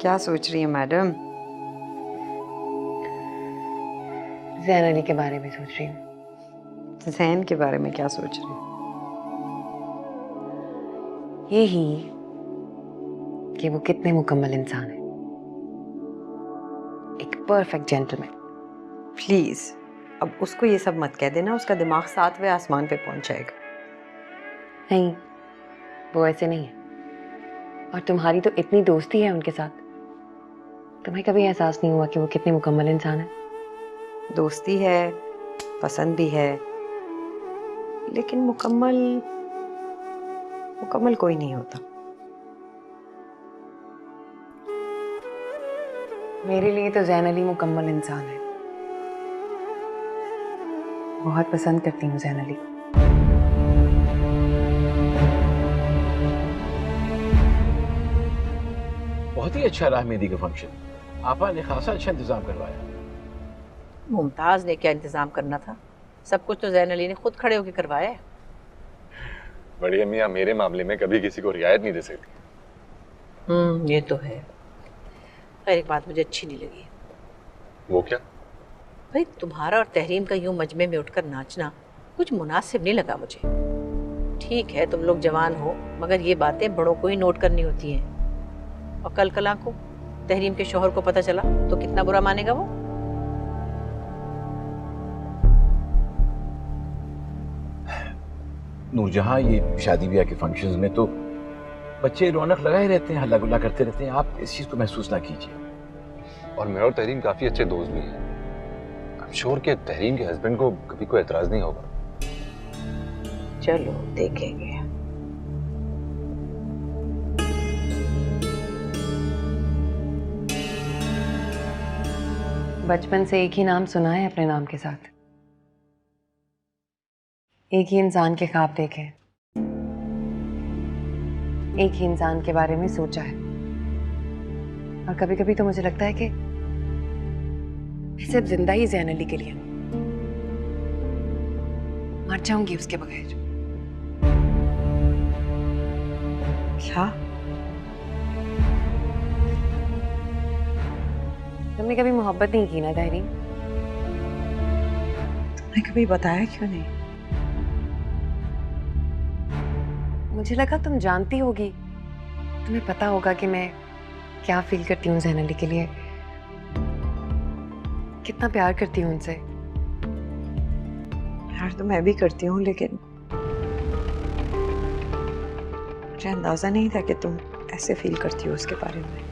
क्या सोच रही है मैडम? ज़ैन अली के बारे में सोच रही हूँ। ज़ैन के बारे में क्या सोच रही है? यही कि वो कितने मुकम्मल इंसान है, एक परफेक्ट जेंटलमैन। प्लीज अब उसको ये सब मत कह देना, उसका दिमाग 7वें आसमान पे पहुंच जाएगा। नहीं, वो ऐसे नहीं है। और तुम्हारी तो इतनी दोस्ती है उनके साथ, तुम्हें कभी एहसास नहीं हुआ कि वो कितने मुकम्मल इंसान है? दोस्ती है, पसंद भी है, लेकिन मुकम्मल मुकम्मल कोई नहीं होता। मेरे लिए तो ज़ैन अली मुकम्मल इंसान है। बहुत पसंद करती हूँ ज़ैन अली। बहुत ही अच्छा रहा मेहंदी का फंक्शन। आपा ने खासा अच्छा इंतजाम करवाया। मुमताज ने क्या इंतजाम करना था, सब कुछ तो ज़ैन अली ने खुद खड़े होकर करवाया है। बड़ी अम्मियाँ मेरे मामले में कभी किसी को रियायत नहीं दे सकती। ये तो है। पर एक बात मुझे अच्छी नहीं लगी। वो क्या? भाई तुम्हारा और तहरीम का यूं मजमे में उठकर नाचना कुछ मुनासिब नहीं लगा मुझे। ठीक है तुम लोग जवान हो, मगर ये बातें बड़ों को ही नोट करनी होती हैं। और कल कला को तहरीम के शौहर को पता चला तो कितना बुरा मानेगा वो। नूरजहां, ये शादी ब्याह के फंक्शंस में तो बच्चे रौनक लगाए रहते हैं, हल्ला गुल्ला करते रहते हैं। आप इस चीज को महसूस ना कीजिए। और मैं और तहरीम काफी अच्छे दोस्त भी हैं। आई एम श्योर कि तहरीम के हस्बैंड को कभी कोई एतराज नहीं होगा। चलो देखेंगे। बचपन से एक ही नाम सुना है अपने नाम के साथ, एक ही इंसान के ख्वाब देखे, एक ही इंसान के बारे में सोचा है। और कभी कभी तो मुझे लगता है कि मैं सिर्फ जिंदा ही ज़ैन अली के लिए हूं। मर जाऊंगी उसके बगैर। क्या? तुमने कभी मोहब्बत नहीं की ना तहरीम? तुमने कभी बताया क्यों नहीं? मुझे लगा तुम जानती होगी, तुम्हें पता होगा कि मैं क्या फील करती हूँ ज़ैन अली के लिए, कितना प्यार करती हूँ उनसे। प्यार तो मैं भी करती हूँ, लेकिन मुझे अंदाजा नहीं था कि तुम ऐसे फील करती हो उसके बारे में।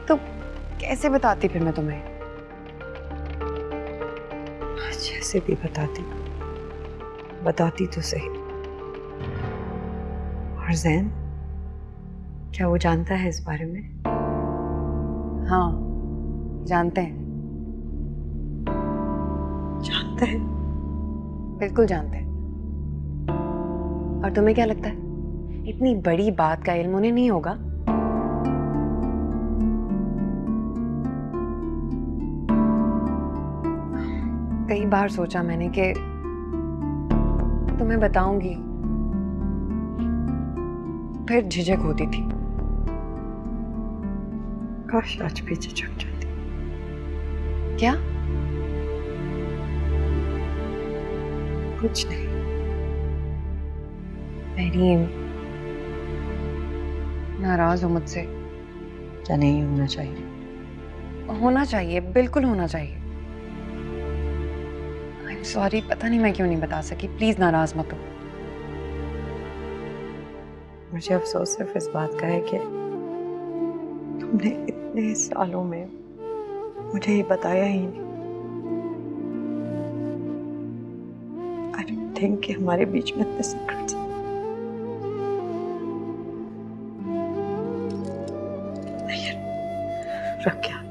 तो कैसे बताती फिर मैं तुम्हें? जैसे भी बताती तो सही। और ज़ैन, क्या वो जानता है इस बारे में? हाँ, जानते हैं। जानता है? बिल्कुल जानते हैं। और तुम्हें क्या लगता है इतनी बड़ी बात का इल्म उन्हें नहीं होगा? कई बार सोचा मैंने कि तुम्हें बताऊंगी, फिर झिझक होती थी। काश आज भी झिझक जाती। क्या? कुछ नहीं। तहरीम, नाराज हो मुझसे? क्या नहीं होना चाहिए? होना चाहिए, बिल्कुल होना चाहिए। आई एम सॉरी, पता नहीं मैं क्यों नहीं बता सकी। प्लीज नाराज मत हो। मुझे अफसोस सिर्फ इस बात का है कि तुमने इतने सालों में मुझे ये बताया ही नहीं। आई डोंट थिंक कि हमारे बीच में इतने सीक्रेट्स हैं। नहीं, रख क्या?